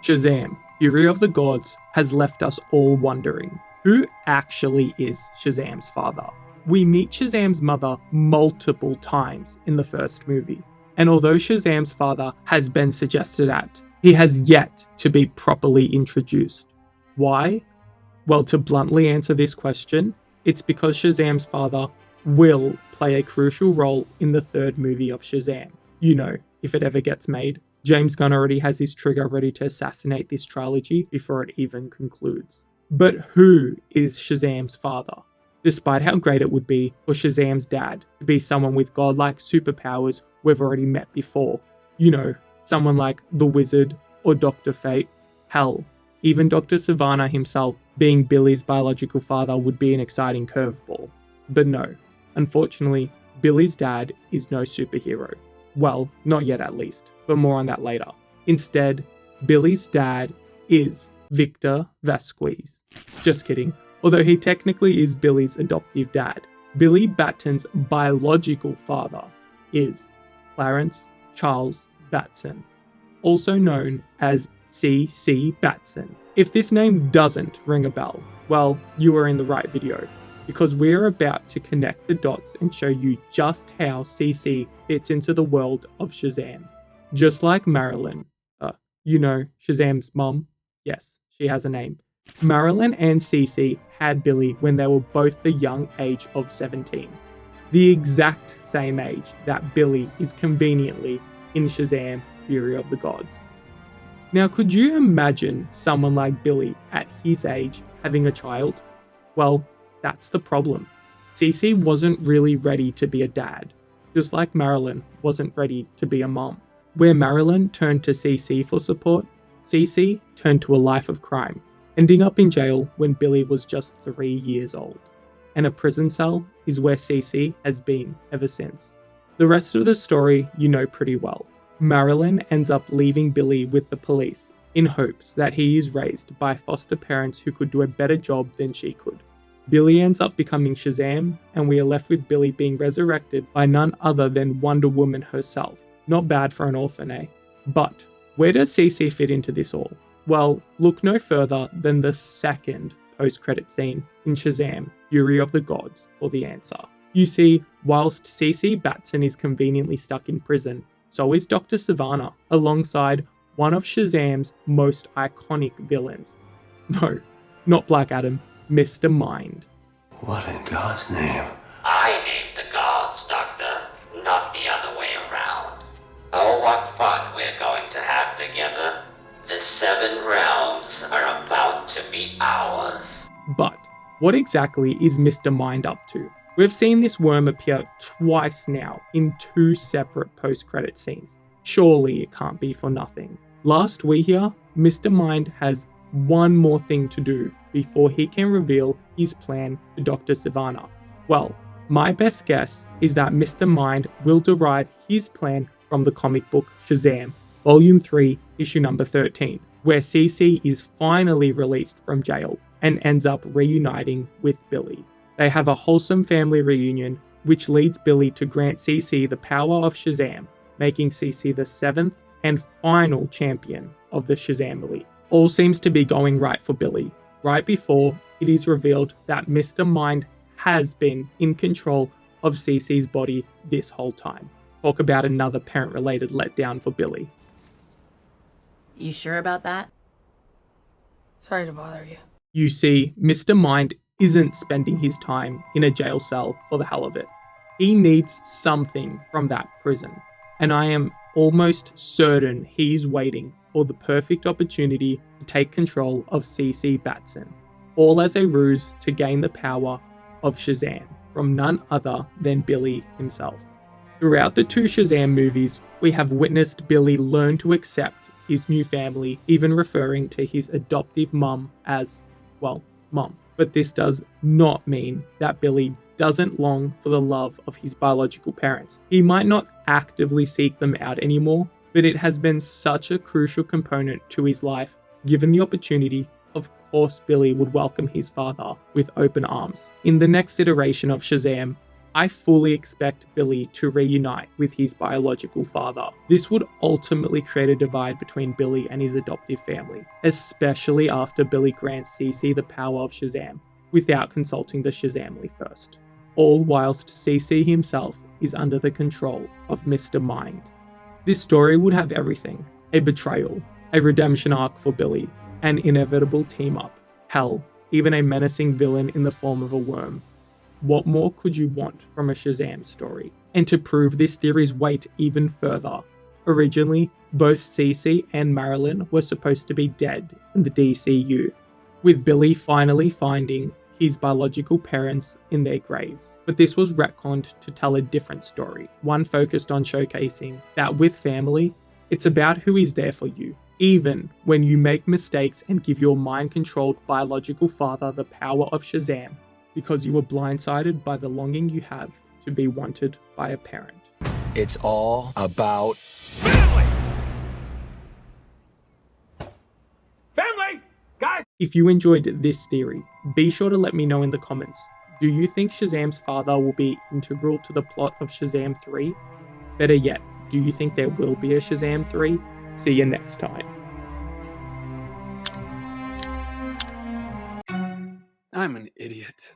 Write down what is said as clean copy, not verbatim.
Shazam, Fury of the Gods, has left us all wondering, who actually is Shazam's father? We meet Shazam's mother multiple times in the first movie, and although Shazam's father has been suggested at, he has yet to be properly introduced. Why? Well, to bluntly answer this question, it's because Shazam's father will play a crucial role in the third movie of Shazam. You know, if it ever gets made. James Gunn already has his trigger ready to assassinate this trilogy before it even concludes. But who is Shazam's father? Despite how great it would be for Shazam's dad to be someone with godlike superpowers we've already met before. You know, someone like the Wizard or Dr. Fate. Hell, even Dr. Sivana himself being Billy's biological father would be an exciting curveball. But no, unfortunately, Billy's dad is no superhero. Well, not yet at least, but more on that later. Instead, Billy's dad is Victor Vasquez. Just kidding. Although he technically is Billy's adoptive dad, Billy Batson's biological father is Clarence Charles Batson, also known as C.C. Batson. If this name doesn't ring a bell, well, you are in the right video, because we're about to connect the dots and show you just how CC fits into the world of Shazam. Just like Marilyn, you know, Shazam's mom, yes, she has a name. Marilyn and CC had Billy when they were both the young age of 17. The exact same age that Billy is conveniently in Shazam, Fury of the Gods. Now, could you imagine someone like Billy at his age having a child? Well, that's the problem. CC wasn't really ready to be a dad, just like Marilyn wasn't ready to be a mom. Where Marilyn turned to CC for support, CC turned to a life of crime, ending up in jail when Billy was just 3 years old. And a prison cell is where CC has been ever since. The rest of the story you know pretty well. Marilyn ends up leaving Billy with the police in hopes that he is raised by foster parents who could do a better job than she could. Billy ends up becoming Shazam, and we are left with Billy being resurrected by none other than Wonder Woman herself. Not bad for an orphan, eh? But where does CC fit into this all? Well, look no further than the second post-credit scene in Shazam, Fury of the Gods, for the answer. You see, whilst CC Batson is conveniently stuck in prison, so is Dr. Sivana, alongside one of Shazam's most iconic villains. No, not Black Adam, Mr. Mind. What in God's name? I named the gods, Doctor, not the other way around. Oh, what fun we're going to have together. The 7 realms are about to be ours. But what exactly is Mr. Mind up to? We've seen this worm appear twice now in 2 separate post-credit scenes. Surely it can't be for nothing. Last we hear, Mr. Mind has one more thing to do before he can reveal his plan to Dr. Sivana. Well, my best guess is that Mr. Mind will derive his plan from the comic book Shazam, Volume 3, Issue number 13, where CC is finally released from jail and ends up reuniting with Billy. They have a wholesome family reunion, which leads Billy to grant CC the power of Shazam, making CC the 7th and final champion of the Shazam Elite. All seems to be going right for Billy, right before it is revealed that Mr. Mind has been in control of CC's body this whole time. Talk about another parent-related letdown for Billy. You sure about that? Sorry to bother you. You see, Mr. Mind isn't spending his time in a jail cell for the hell of it. He needs something from that prison, and I am almost certain he's waiting for the perfect opportunity to take control of C.C. Batson, all as a ruse to gain the power of Shazam from none other than Billy himself. Throughout the 2 Shazam movies, we have witnessed Billy learn to accept his new family, even referring to his adoptive mum as, well, mum. But this does not mean that Billy doesn't long for the love of his biological parents. He might not actively seek them out anymore, but it has been such a crucial component to his life. Given the opportunity, of course Billy would welcome his father with open arms. In the next iteration of Shazam, I fully expect Billy to reunite with his biological father. This would ultimately create a divide between Billy and his adoptive family, especially after Billy grants Cece the power of Shazam without consulting the Shazamly first. All whilst Cece himself is under the control of Mr. Mind. This story would have everything: a betrayal, a redemption arc for Billy, an inevitable team-up, hell, even a menacing villain in the form of a worm. What more could you want from a Shazam story? And to prove this theory's weight even further, originally, both Cece and Marilyn were supposed to be dead in the DCU, with Billy finally finding his biological parents in their graves. But this was retconned to tell a different story, one focused on showcasing that with family, it's about who is there for you, even when you make mistakes and give your mind-controlled biological father the power of Shazam, because you were blindsided by the longing you have to be wanted by a parent. It's all about family! Family! Guys! If you enjoyed this theory, be sure to let me know in the comments. Do you think Shazam's father will be integral to the plot of Shazam 3? Better yet, do you think there will be a Shazam 3? See you next time. I'm an idiot.